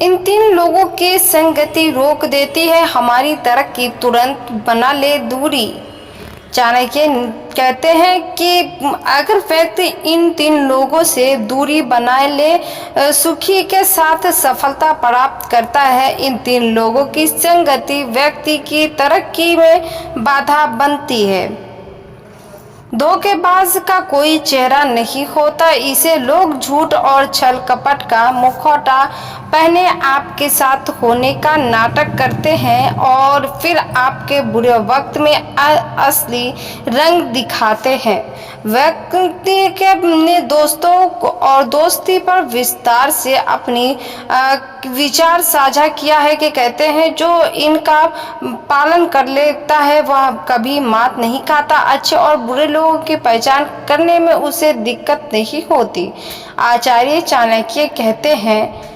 इन तीन लोगों की संगति रोक देती है हमारी तरक्की, तुरंत बना ले दूरी। चाणक्य कहते हैं कि अगर व्यक्ति इन तीन लोगों से दूरी बनाए ले सुखी के साथ सफलता प्राप्त करता है। इन तीन लोगों की संगति व्यक्ति की तरक्की में बाधा बनती है। धोखेबाज का कोई चेहरा नहीं होता, इसे लोग झूठ और छल कपट का मुखौटा पहने आपके साथ होने का नाटक करते हैं और फिर आपके बुरे वक्त में असली रंग दिखाते हैं। व्यक्ति के अपने दोस्तों और दोस्ती पर विस्तार से अपनी विचार साझा किया है कि कहते हैं जो इनका पालन कर लेता है वह कभी मात नहीं खाता। अच्छे और बुरे लोगों की पहचान करने में उसे दिक्कत नहीं होती। आचार्य चाणक्य कहते हैं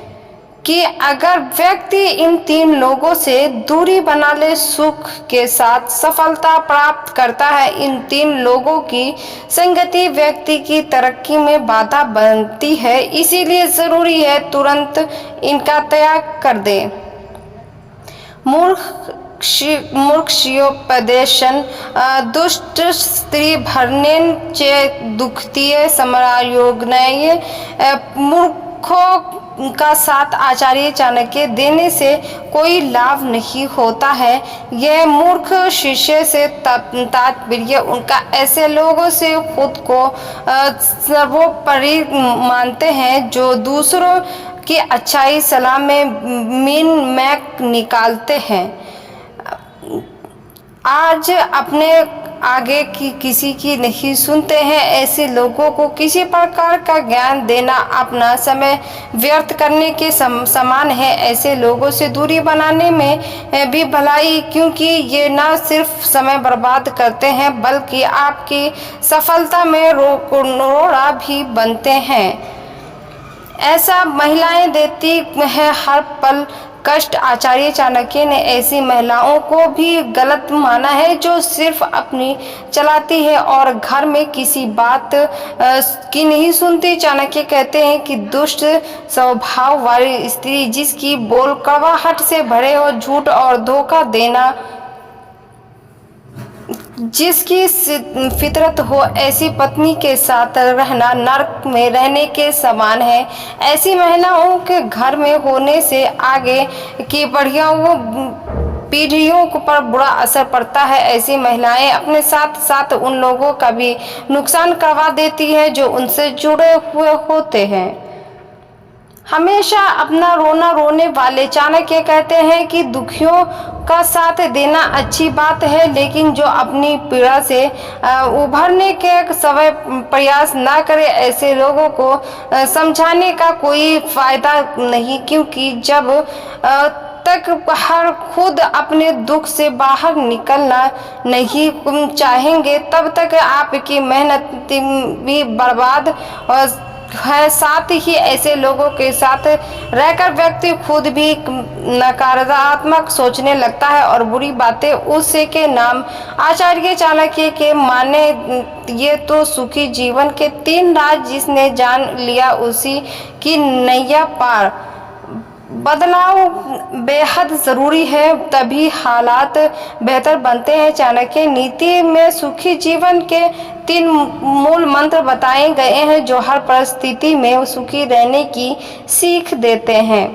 कि अगर व्यक्ति इन तीन लोगों से दूरी बना ले सुख के साथ सफलता प्राप्त करता है। इन तीन लोगों की संगति व्यक्ति की तरक्की में बाधा बनती है, इसीलिए जरूरी है तुरंत इनका त्याग कर दे। मूर्खोपदेशन दुष्ट स्त्री भरनेन चे दुखतीय समरायोगनय। मूर्खों का साथ आचार्य चाणक्य देने से कोई लाभ नहीं होता है। यह मूर्ख शिष्य से तात्पर्य उनका ऐसे लोगों से खुद को सर्वोपरि मानते हैं जो दूसरों की अच्छाई सलाह में मीन मैक निकालते हैं। आज अपने आगे की किसी की नहीं सुनते हैं। ऐसे लोगों को किसी प्रकार का ज्ञान देना अपना समय व्यर्थ करने के समान है। ऐसे लोगों से दूरी बनाने में भी भलाई, क्योंकि ये न सिर्फ समय बर्बाद करते हैं बल्कि आपकी सफलता में रोड़ा भी बनते हैं। ऐसा महिलाएं देती है हर पल कष्ट। आचार्य चाणक्य ने ऐसी महिलाओं को भी गलत माना है जो सिर्फ अपनी चलाती है और घर में किसी बात की नहीं सुनती। चाणक्य कहते हैं कि दुष्ट स्वभाव वाली स्त्री जिसकी बोल कड़वाहट से भरे हो, झूठ और धोखा देना जिसकी फितरत हो, ऐसी पत्नी के साथ रहना नरक में रहने के समान है। ऐसी महिलाओं के घर में होने से आगे की पीढ़ियों पर बुरा असर पड़ता है। ऐसी महिलाएं अपने साथ साथ उन लोगों का भी नुकसान करवा देती है जो उनसे जुड़े हुए होते हैं। हमेशा अपना रोना रोने वाले चाणक्य कहते हैं कि दुखियों का साथ देना अच्छी बात है, लेकिन जो अपनी पीड़ा से उभरने के समय प्रयास ना करे ऐसे लोगों को समझाने का कोई फायदा नहीं, क्योंकि जब तक हर खुद अपने दुख से बाहर निकलना नहीं चाहेंगे तब तक आपकी मेहनत भी बर्बाद है। साथ ही ऐसे लोगों के साथ रहकर व्यक्ति खुद भी नकारात्मक सोचने लगता है और बुरी बातें उससे के नाम। आचार्य चाणक्य के माने ये तो सुखी जीवन के तीन राज जिसने जान लिया उसी की नैया पार। बदलाव बेहद जरूरी है, तभी हालात बेहतर बनते हैं। चाणक्य नीति में सुखी जीवन के तीन मूल मंत्र बताए गए हैं जो हर परिस्थिति में सुखी रहने की सीख देते हैं।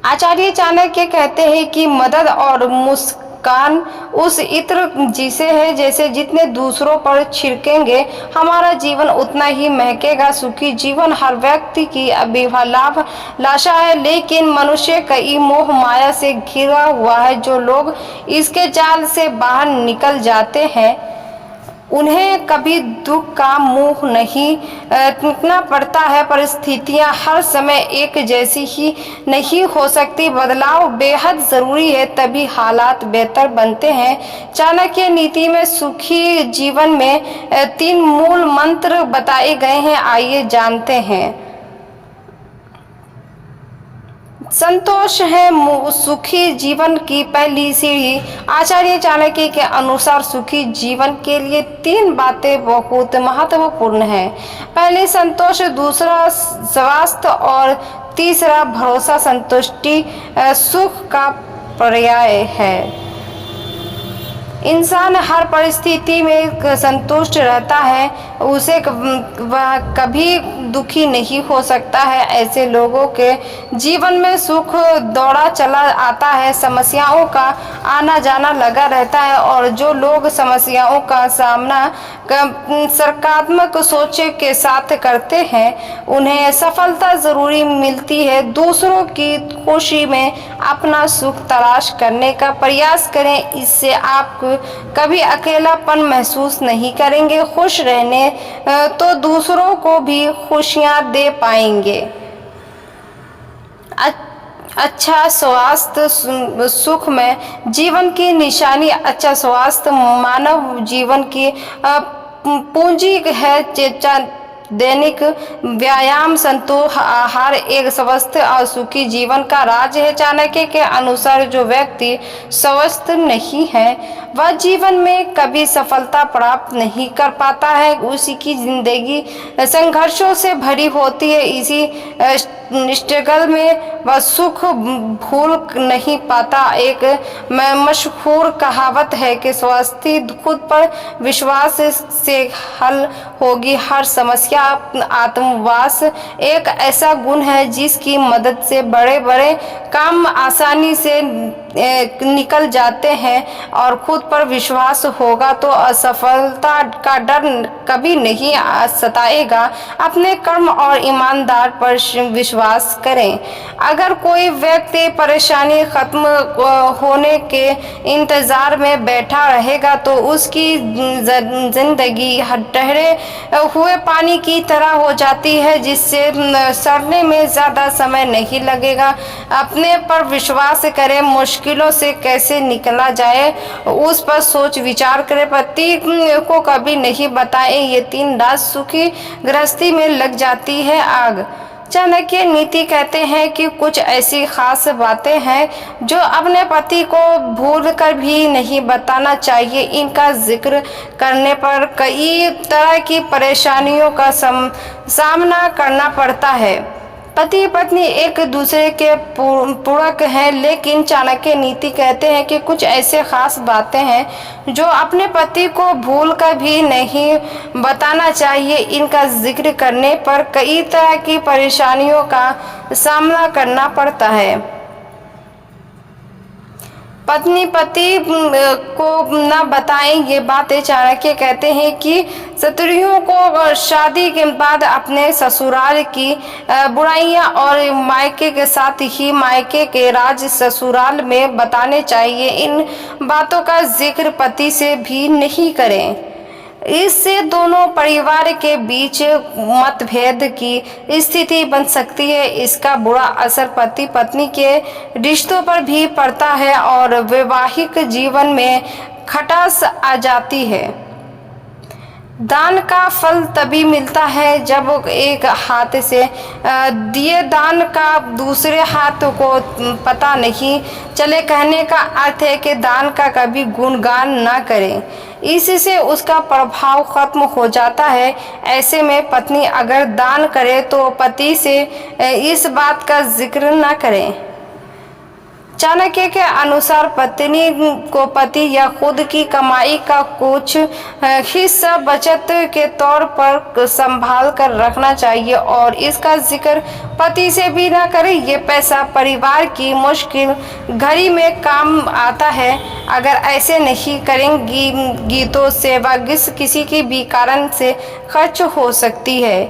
आचार्य चाणक्य कहते हैं कि मदद और मुस्कान उस इत्र जिसे है जैसे जितने दूसरों पर छिड़केंगे हमारा जीवन उतना ही महकेगा। सुखी जीवन हर व्यक्ति की अभिलाषा है, लेकिन मनुष्य कई मोह माया से घिरा हुआ है। जो लोग इसके जाल से बाहर निकल जाते हैं उन्हें कभी दुख का मुंह नहीं देखना पड़ता है। परिस्थितियां हर समय एक जैसी ही नहीं हो सकती, बदलाव बेहद जरूरी है, तभी हालात बेहतर बनते हैं। चाणक्य नीति में सुखी जीवन में तीन मूल मंत्र बताए गए हैं, आइए जानते हैं। संतोष है सुखी जीवन की पहली सीढ़ी। आचार्य चाणक्य के अनुसार सुखी जीवन के लिए 3 बातें बहुत महत्वपूर्ण हैं। पहले संतोष, दूसरा स्वास्थ्य और तीसरा भरोसा। संतुष्टि सुख का पर्याय है। इंसान हर परिस्थिति में संतुष्ट रहता है, उसे वह कभी दुखी नहीं हो सकता है। ऐसे लोगों के जीवन में सुख दौड़ा चला आता है, समस्याओं का आना जाना लगा रहता है, और जो लोग समस्याओं का सामना सकारात्मक सोच के साथ करते हैं उन्हें सफलता जरूरी मिलती है। दूसरों की खुशी में अपना सुख तलाश करने का प्रयास करें, इससे आप कभी अकेलापन महसूस नहीं करेंगे। खुश रहने तो दूसरों को भी खुशियां दे पाएंगे। अच्छा स्वास्थ्य सुख में जीवन की निशानी। अच्छा स्वास्थ्य मानव जीवन की पूंजी है। दैनिक व्यायाम, संतुलित आहार एक स्वस्थ और सुखी जीवन का राज है। चाणक्य के अनुसार जो व्यक्ति स्वस्थ नहीं है वह जीवन में कभी सफलता प्राप्त नहीं कर पाता है। उसी की जिंदगी संघर्षों से भरी होती है। इसी स्ट्रगल में वह सुख भूल नहीं पाता। एक मशहूर कहावत है कि स्वस्थ खुद पर विश्वास से हल होगी हर समस्या। आत्मविश्वास एक ऐसा गुण है जिसकी मदद से बड़े बड़े काम आसानी से निकल जाते हैं, और खुद पर विश्वास होगा तो असफलता का डर कभी नहीं सताएगा। अपने कर्म और ईमानदार पर विश्वास करें। अगर कोई व्यक्ति परेशानी खत्म होने के इंतजार में बैठा रहेगा तो उसकी जिंदगी ठहरे हुए पानी की तरह हो जाती है, जिससे सड़ने में ज्यादा समय नहीं लगेगा। अपने पर विश्वास करें, मुश्किलों से कैसे निकला जाए उस पर सोच विचार करें। पति को कभी नहीं बताएं, ये 3 रात सुखी गृहस्थी में लग जाती है आग। चाणक्य नीति कहते हैं कि कुछ ऐसी खास बातें हैं जो अपने पति को भूल कर भी नहीं बताना चाहिए। इनका जिक्र करने पर कई तरह की परेशानियों का सामना करना पड़ता है। पति पत्नी एक दूसरे के पूरक हैं, लेकिन चाणक्य नीति कहते हैं कि कुछ ऐसे खास बातें हैं जो अपने पति को भूल कर भी नहीं बताना चाहिए। इनका जिक्र करने पर कई तरह की परेशानियों का सामना करना पड़ता है। पत्नी पति को न बताएं, ये बातें चाणक्य कहते हैं कि स्त्रियों को शादी के बाद अपने ससुराल की बुराइयां और मायके के साथ ही मायके के राज ससुराल में बताने चाहिए। इन बातों का जिक्र पति से भी नहीं करें, इससे दोनों परिवार के बीच मतभेद की स्थिति बन सकती है। इसका बुरा असर पति पत्नी के रिश्तों पर भी पड़ता है और वैवाहिक जीवन में खटास आ जाती है। दान का फल तभी मिलता है जब एक हाथ से दिए दान का दूसरे हाथ को पता नहीं चले। कहने का अर्थ है कि दान का कभी गुणगान न करें, इससे उसका प्रभाव खत्म हो जाता है। ऐसे में पत्नी अगर दान करे तो पति से इस बात का जिक्र न करें। चाणक्य के अनुसार पत्नी को पति या खुद की कमाई का कुछ हिस्सा बचत के तौर पर संभाल कर रखना चाहिए और इसका जिक्र पति से भी ना करें। ये पैसा परिवार की मुश्किल घड़ी में काम आता है। अगर ऐसे नहीं करेंगी तो सेवा किसी की भी कारण से खर्च हो सकती है।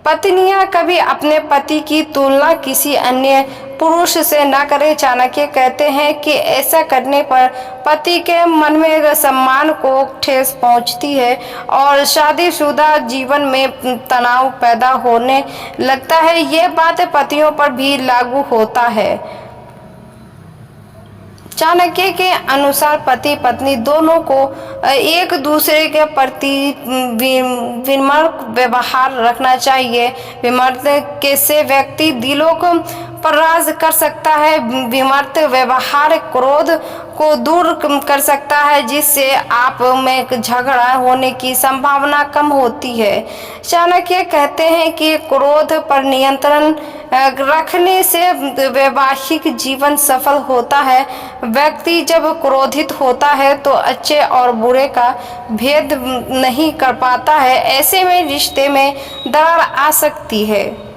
पत्नियां कभी अपने पति की तुलना किसी अन्य पुरुष से न करें। चाणक्य कहते हैं कि ऐसा करने पर पति के मन में सम्मान को ठेस पहुंचती है और शादीशुदा जीवन में तनाव पैदा होने लगता है। ये बात पतियों पर भी लागू होता है। चाणक्य के अनुसार पति पत्नी दोनों को एक दूसरे के प्रति विनम्र व्यवहार रखना चाहिए। विनम्रता से व्यक्ति दिलों को पर राज कर सकता है। विमर्त व्यवहार क्रोध को दूर कर सकता है, जिससे आप में झगड़ा होने की संभावना कम होती है। चाणक्य कहते हैं कि क्रोध पर नियंत्रण रखने से वैवाहिक जीवन सफल होता है। व्यक्ति जब क्रोधित होता है तो अच्छे और बुरे का भेद नहीं कर पाता है। ऐसे में रिश्ते में दरार आ सकती है।